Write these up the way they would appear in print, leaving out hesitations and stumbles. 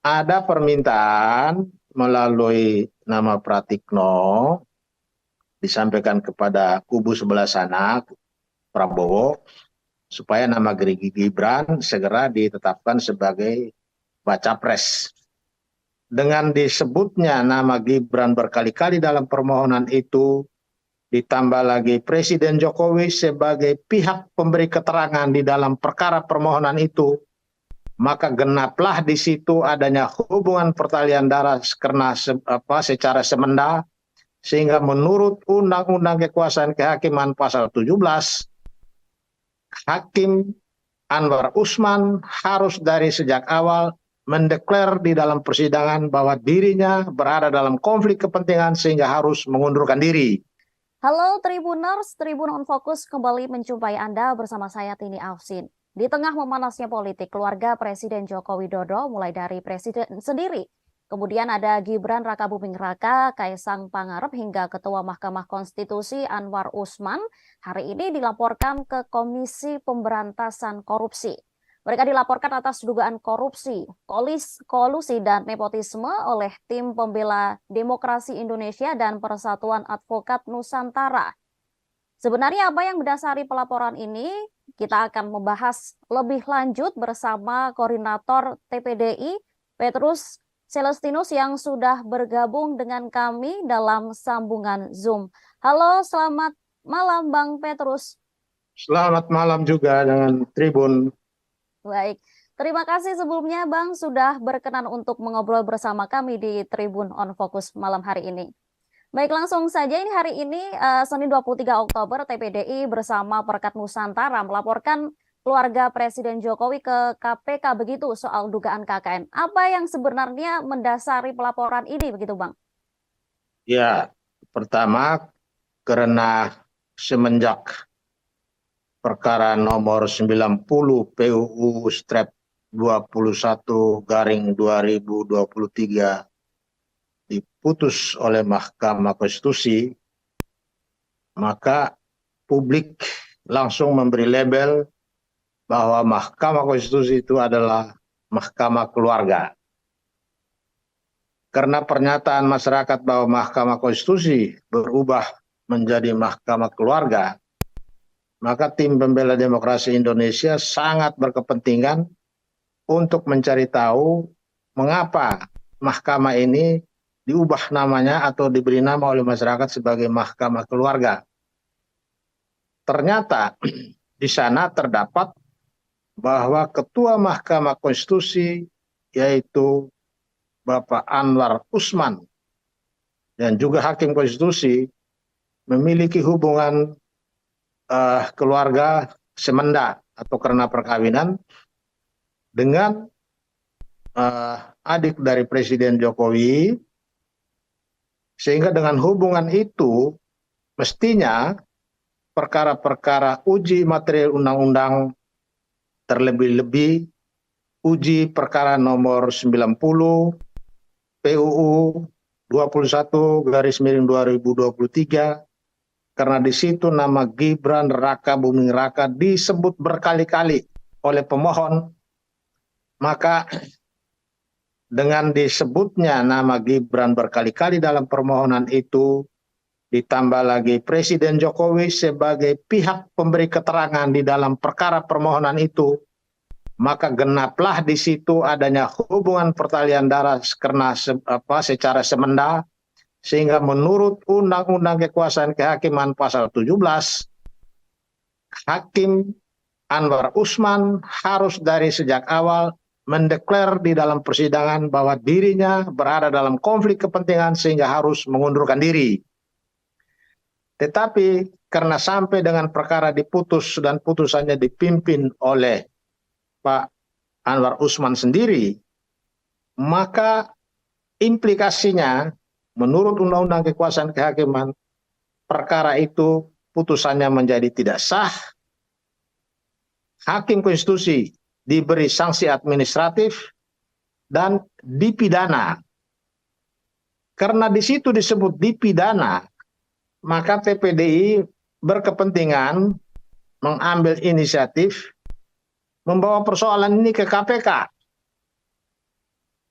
ada permintaan melalui nama Pratikno disampaikan kepada kubu sebelah sana, Prabowo, supaya nama Gibran segera ditetapkan sebagai baca pres. Dengan disebutnya nama Gibran berkali-kali dalam permohonan itu, ditambah lagi Presiden Jokowi sebagai pihak pemberi keterangan di dalam perkara permohonan itu, maka genaplah di situ adanya hubungan pertalian darah karena secara semenda, sehingga menurut Undang-Undang Kekuasaan Kehakiman pasal 17, Hakim Anwar Usman harus dari sejak awal mendeklar di dalam persidangan bahwa dirinya berada dalam konflik kepentingan sehingga harus mengundurkan diri. Halo Tribuners, Tribun On Focus kembali menjumpai Anda bersama saya Tini Afsin. Di tengah memanasnya politik, keluarga Presiden Joko Widodo mulai dari Presiden sendiri, kemudian ada Gibran Rakabuming Raka, Kaisang Pangarep hingga Ketua Mahkamah Konstitusi Anwar Usman hari ini dilaporkan ke Komisi Pemberantasan Korupsi. Mereka dilaporkan atas dugaan korupsi, kolusi dan nepotisme oleh Tim Pembela Demokrasi Indonesia dan Persatuan Advokat Nusantara. Sebenarnya apa yang mendasari pelaporan ini? Kita akan membahas lebih lanjut bersama Koordinator TPDI, Petrus Celestinus yang sudah bergabung dengan kami dalam sambungan Zoom. Halo, selamat malam Bang Petrus. Selamat malam juga dengan Tribun. Baik, terima kasih sebelumnya Bang sudah berkenan untuk mengobrol bersama kami di Tribun On Focus malam hari ini. Baik, langsung saja ini hari ini Senin 23 Oktober TPDI bersama Perkat Nusantara melaporkan keluarga Presiden Jokowi ke KPK begitu soal dugaan KKN. Apa yang sebenarnya mendasari pelaporan ini begitu Bang? Ya, pertama karena semenjak perkara nomor 90 PUU Strep 21 garing 2023 diputus oleh Mahkamah Konstitusi, maka publik langsung memberi label bahwa Mahkamah Konstitusi itu adalah Mahkamah Keluarga. Karena pernyataan masyarakat bahwa Mahkamah Konstitusi berubah menjadi Mahkamah Keluarga, maka Tim Pembela Demokrasi Indonesia sangat berkepentingan untuk mencari tahu mengapa mahkamah ini diubah namanya atau diberi nama oleh masyarakat sebagai Mahkamah Keluarga. Ternyata di sana terdapat bahwa Ketua Mahkamah Konstitusi yaitu Bapak Anwar Usman dan juga Hakim Konstitusi memiliki hubungan keluarga semenda atau karena perkawinan dengan adik dari Presiden Jokowi, sehingga dengan hubungan itu mestinya perkara-perkara uji material undang-undang, terlebih-lebih uji perkara nomor 90 PUU 21 garis miring 2023, karena di situ nama Gibran Rakabuming Raka disebut berkali-kali oleh pemohon, maka dengan disebutnya nama Gibran berkali-kali dalam permohonan itu, ditambah lagi Presiden Jokowi sebagai pihak pemberi keterangan di dalam perkara permohonan itu, maka genaplah di situ adanya hubungan pertalian darah karena secara semenda, sehingga menurut Undang-Undang Kekuasaan Kehakiman pasal 17, Hakim Anwar Usman harus dari sejak awal mendeklar di dalam persidangan bahwa dirinya berada dalam konflik kepentingan sehingga harus mengundurkan diri. Tetapi karena sampai dengan perkara diputus dan putusannya dipimpin oleh Pak Anwar Usman sendiri, maka implikasinya menurut Undang-Undang Kekuasaan Kehakiman, perkara itu putusannya menjadi tidak sah, Hakim Konstitusi diberi sanksi administratif dan dipidana. Karena di situ disebut dipidana, maka TPDI berkepentingan mengambil inisiatif membawa persoalan ini ke KPK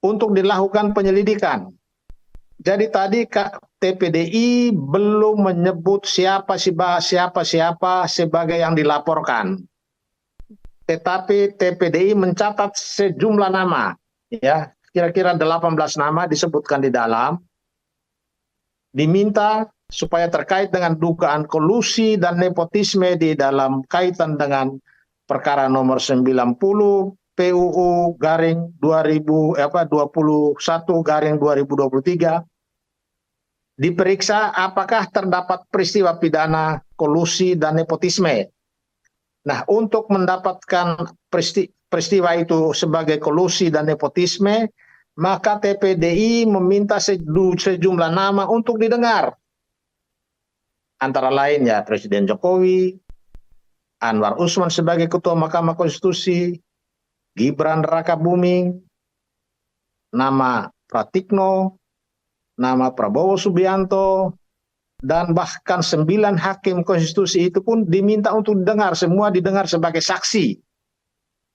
untuk dilakukan penyelidikan. Jadi tadi TPDI belum menyebut siapa sebagai yang dilaporkan. Tetapi TPDI mencatat sejumlah nama, ya, kira-kira 18 nama disebutkan di dalam, diminta supaya terkait dengan dugaan kolusi dan nepotisme di dalam kaitan dengan perkara nomor 90 PUU garing 2021 garing 2023, diperiksa apakah terdapat peristiwa pidana kolusi dan nepotisme. Nah, untuk mendapatkan peristiwa itu sebagai kolusi dan nepotisme, maka TPDI meminta sejumlah nama untuk didengar. Antara lain ya Presiden Jokowi, Anwar Usman sebagai Ketua Mahkamah Konstitusi, Gibran Rakabuming, nama Pratikno, nama Prabowo Subianto, dan bahkan 9 hakim konstitusi itu pun diminta untuk didengar, semua didengar sebagai saksi.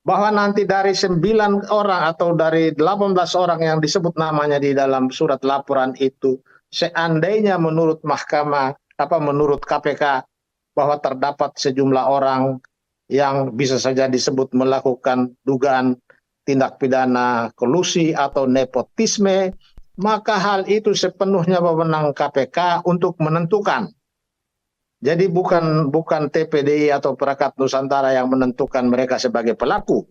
Bahwa nanti dari 9 orang atau dari 18 orang yang disebut namanya di dalam surat laporan itu, seandainya menurut menurut KPK bahwa terdapat sejumlah orang yang bisa saja disebut melakukan dugaan tindak pidana kolusi atau nepotisme, maka hal itu sepenuhnya wewenang KPK untuk menentukan. Jadi bukan TPDI atau Perangkat Nusantara yang menentukan mereka sebagai pelaku.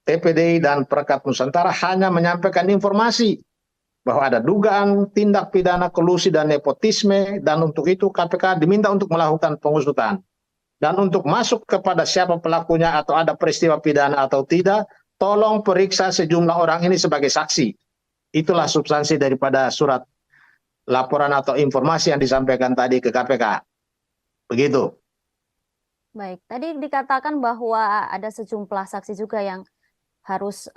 TPDI dan Perangkat Nusantara hanya menyampaikan informasi bahwa ada dugaan tindak pidana kolusi dan nepotisme, dan untuk itu KPK diminta untuk melakukan pengusutan. Dan untuk masuk kepada siapa pelakunya atau ada peristiwa pidana atau tidak, tolong periksa sejumlah orang ini sebagai saksi. Itulah substansi daripada surat laporan atau informasi yang disampaikan tadi ke KPK. Begitu. Baik, tadi dikatakan bahwa ada sejumlah saksi juga yang harus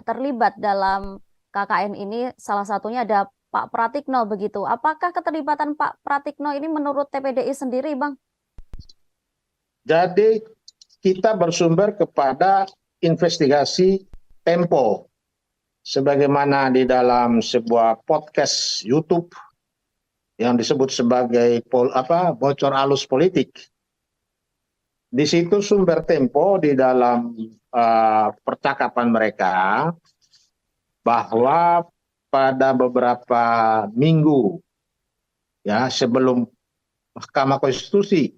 terlibat dalam KKN ini. Salah satunya ada Pak Pratikno begitu. Apakah keterlibatan Pak Pratikno ini menurut TPDI sendiri, Bang? Jadi kita bersumber kepada investigasi Tempo, sebagaimana di dalam sebuah podcast YouTube yang disebut sebagai bocor alus politik. Di situ sumber Tempo di dalam percakapan mereka bahwa pada beberapa minggu ya sebelum Mahkamah Konstitusi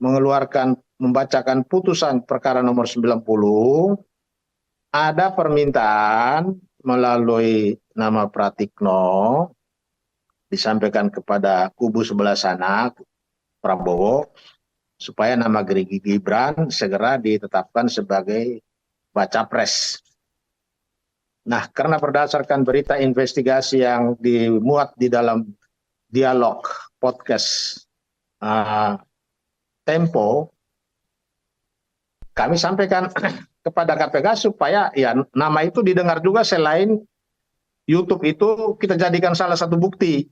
membacakan putusan perkara nomor 90, ada permintaan melalui nama Pratikno disampaikan kepada kubu sebelah sana, Prabowo, supaya nama Gibran segera ditetapkan sebagai baca pres. Nah, karena berdasarkan berita investigasi yang dimuat di dalam dialog podcast Tempo, kami sampaikan kepada KPK supaya ya nama itu didengar juga selain YouTube itu kita jadikan salah satu bukti.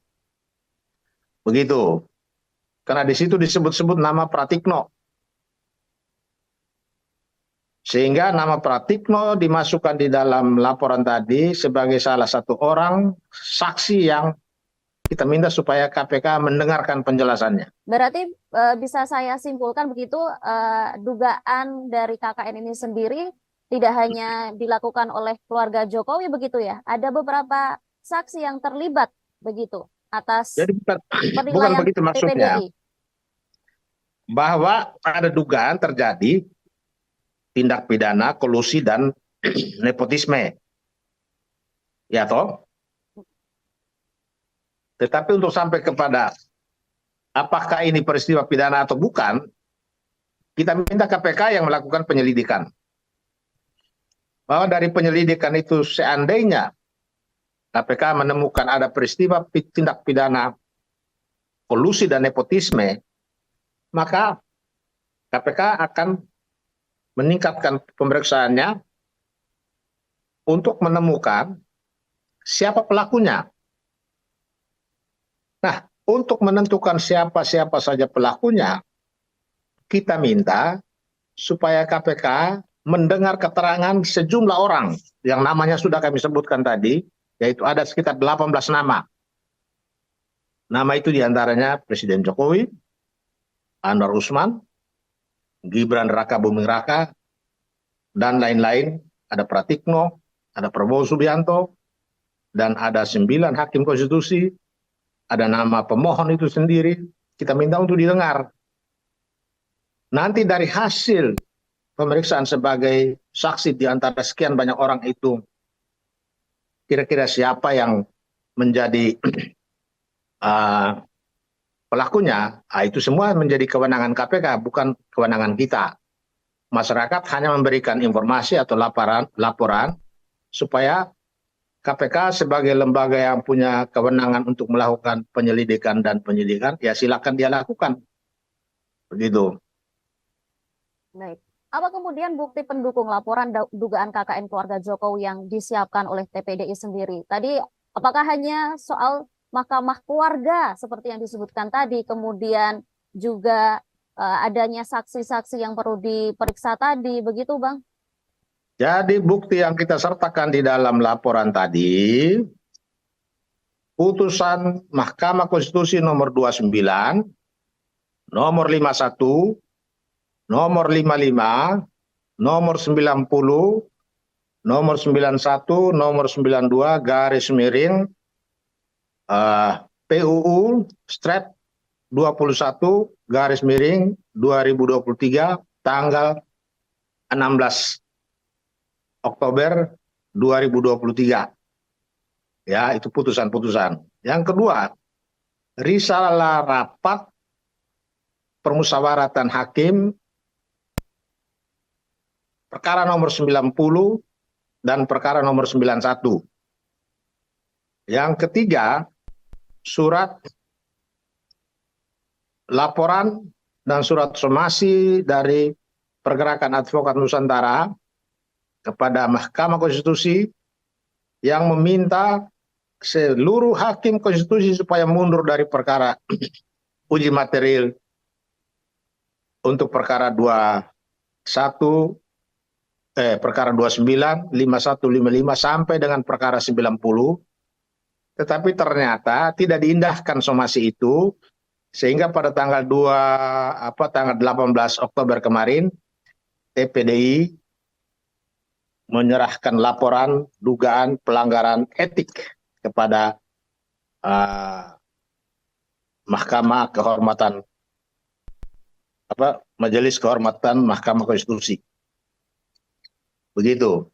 Begitu. Karena di situ disebut-sebut nama Pratikno. Sehingga nama Pratikno dimasukkan di dalam laporan tadi sebagai salah satu orang saksi yang kita minta supaya KPK mendengarkan penjelasannya. Berarti bisa saya simpulkan begitu, dugaan dari KKN ini sendiri tidak hanya dilakukan oleh keluarga Jokowi begitu ya, ada beberapa saksi yang terlibat begitu atas Jadi bukan penilaian begitu maksudnya. TPDI. Bahwa ada dugaan terjadi tindak pidana kolusi dan nepotisme. Ya toh? Tetapi untuk sampai kepada apakah ini peristiwa pidana atau bukan, kita minta KPK yang melakukan penyelidikan. Bahwa dari penyelidikan itu seandainya KPK menemukan ada peristiwa tindak pidana kolusi dan nepotisme, maka KPK akan meningkatkan pemeriksaannya untuk menemukan siapa pelakunya. Nah, untuk menentukan siapa saja pelakunya, kita minta supaya KPK mendengar keterangan sejumlah orang yang namanya sudah kami sebutkan tadi, yaitu ada sekitar 18 nama. Nama itu diantaranya Presiden Jokowi, Anwar Usman, Gibran Raka Buming Raka, dan lain-lain. Ada Pratikno, ada Prabowo Subianto, dan ada 9 hakim konstitusi, ada nama pemohon itu sendiri. Kita minta untuk didengar. Nanti dari hasil pemeriksaan sebagai saksi di antara sekian banyak orang itu, kira-kira siapa yang menjadi pelakunya, itu semua menjadi kewenangan KPK, bukan kewenangan kita. Masyarakat hanya memberikan informasi atau laporan supaya KPK sebagai lembaga yang punya kewenangan untuk melakukan penyelidikan dan penyidikan, ya silakan dia lakukan. Begitu. Baik. Apa kemudian bukti pendukung laporan dugaan KKN keluarga Jokowi yang disiapkan oleh TPDI sendiri? Tadi apakah hanya soal mahkamah keluarga seperti yang disebutkan tadi, kemudian juga adanya saksi-saksi yang perlu diperiksa tadi, begitu Bang? Jadi bukti yang kita sertakan di dalam laporan tadi, putusan Mahkamah Konstitusi nomor 29, nomor 51, nomor 55, nomor 90, nomor 91, nomor 92, garis miring, PUU Stret 21, garis miring 2023, tanggal 16 Oktober 2023. Ya, itu putusan-putusan. Yang kedua, risalah rapat permusyawaratan hakim perkara nomor 90 dan perkara nomor 91. Yang ketiga, surat laporan dan surat somasi dari Pergerakan Advokat Nusantara kepada Mahkamah Konstitusi yang meminta seluruh hakim konstitusi supaya mundur dari perkara uji material untuk perkara 29, 51, 55 sampai dengan perkara 90. Tetapi ternyata tidak diindahkan somasi itu, sehingga pada tanggal 18 Oktober kemarin TPDI menyerahkan laporan dugaan pelanggaran etik kepada Mahkamah Kehormatan Majelis Kehormatan Mahkamah Konstitusi. Begitu.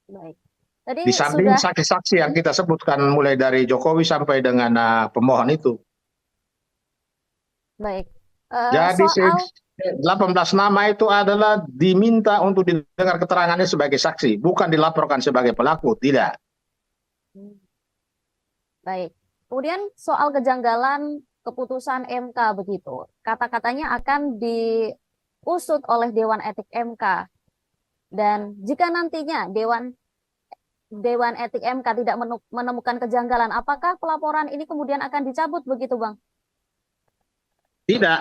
Baik. Tadi Di samping saksi-saksi yang kita sebutkan mulai dari Jokowi sampai dengan pemohon itu. Baik. Jadi 18 nama itu adalah diminta untuk didengar keterangannya sebagai saksi, bukan dilaporkan sebagai pelaku, tidak. Baik. Kemudian soal kejanggalan keputusan MK begitu. Kata-katanya akan diusut oleh Dewan Etik MK. Dan jika nantinya Dewan Etik MK tidak menemukan kejanggalan, apakah pelaporan ini kemudian akan dicabut begitu, Bang? Tidak.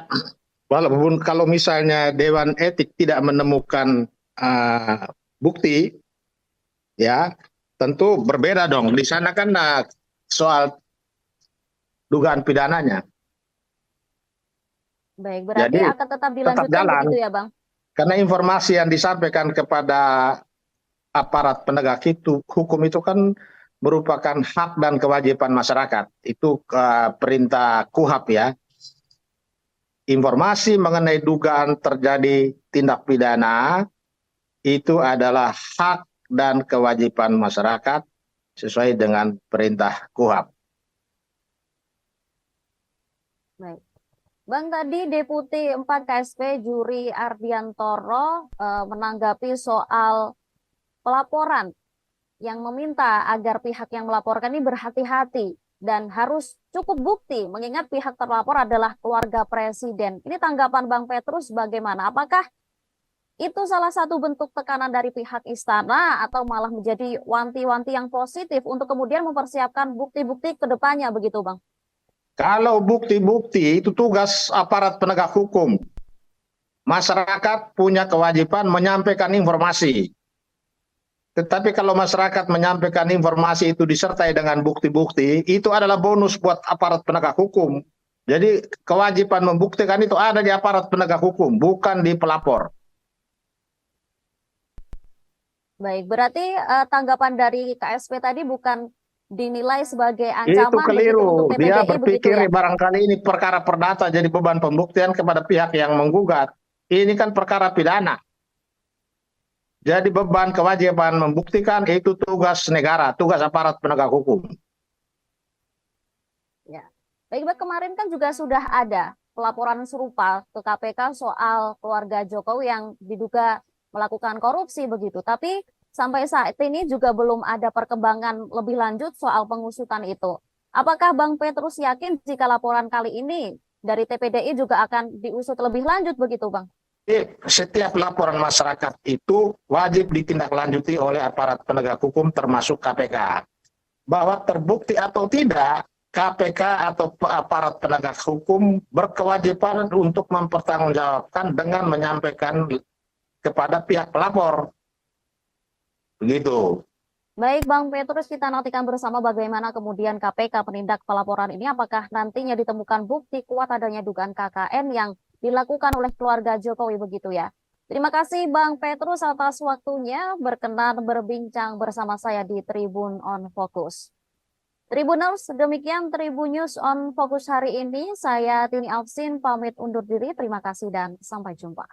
Walaupun kalau misalnya Dewan Etik tidak menemukan bukti, ya tentu berbeda dong. Di sana kan soal dugaan pidananya. Baik, berarti Jadi, akan tetap dilanjutkan jalan. begitu ya, Bang? Karena informasi yang disampaikan kepada aparat penegak hukum itu kan merupakan hak dan kewajiban masyarakat. Itu perintah KUHP ya. Informasi mengenai dugaan terjadi tindak pidana itu adalah hak dan kewajiban masyarakat sesuai dengan perintah KUHP. Baik. Bang, tadi Deputi 4 KSP Juri Ardiantoro menanggapi soal pelaporan yang meminta agar pihak yang melaporkan ini berhati-hati dan harus cukup bukti mengingat pihak terlapor adalah keluarga presiden. Ini tanggapan Bang Petrus bagaimana? Apakah itu salah satu bentuk tekanan dari pihak istana atau malah menjadi wanti-wanti yang positif untuk kemudian mempersiapkan bukti-bukti ke depannya begitu, Bang? Kalau bukti-bukti itu tugas aparat penegak hukum. masyarakat punya kewajiban menyampaikan informasi. Tetapi kalau masyarakat menyampaikan informasi itu disertai dengan bukti-bukti, itu adalah bonus buat aparat penegak hukum. Jadi kewajiban membuktikan itu ada di aparat penegak hukum, bukan di pelapor. Baik, berarti tanggapan dari KSP tadi bukan dinilai sebagai Itu ancaman begitu untuk keliru. Dia TPDI begitu berpikir ya? barangkali ini perkara perdata jadi beban pembuktian kepada pihak yang menggugat. Ini kan perkara pidana. Jadi beban kewajiban membuktikan itu tugas negara, tugas aparat penegak hukum. Ya. Baik, Bang, kemarin kan juga sudah ada pelaporan serupa ke KPK soal keluarga Jokowi yang diduga melakukan korupsi begitu. Tapi sampai saat ini juga belum ada perkembangan lebih lanjut soal pengusutan itu. Apakah Bang Petrus yakin jika laporan kali ini dari TPDI juga akan diusut lebih lanjut begitu, Bang? Setiap laporan masyarakat itu wajib ditindaklanjuti oleh aparat penegak hukum termasuk KPK. Bahwa terbukti atau tidak, KPK atau aparat penegak hukum berkewajiban untuk mempertanggungjawabkan dengan menyampaikan kepada pihak pelapor. Begitu. Baik, Bang Petrus, kita nantikan bersama bagaimana kemudian KPK menindak pelaporan ini. Apakah nantinya ditemukan bukti kuat adanya dugaan KKN yang dilakukan oleh keluarga Jokowi begitu ya. Terima kasih Bang Petrus atas waktunya berkenan berbincang bersama saya di Tribun on Focus. Tribuners, demikian Tribun News on Focus hari ini. Saya Tini Alfsin pamit undur diri. Terima kasih dan sampai jumpa.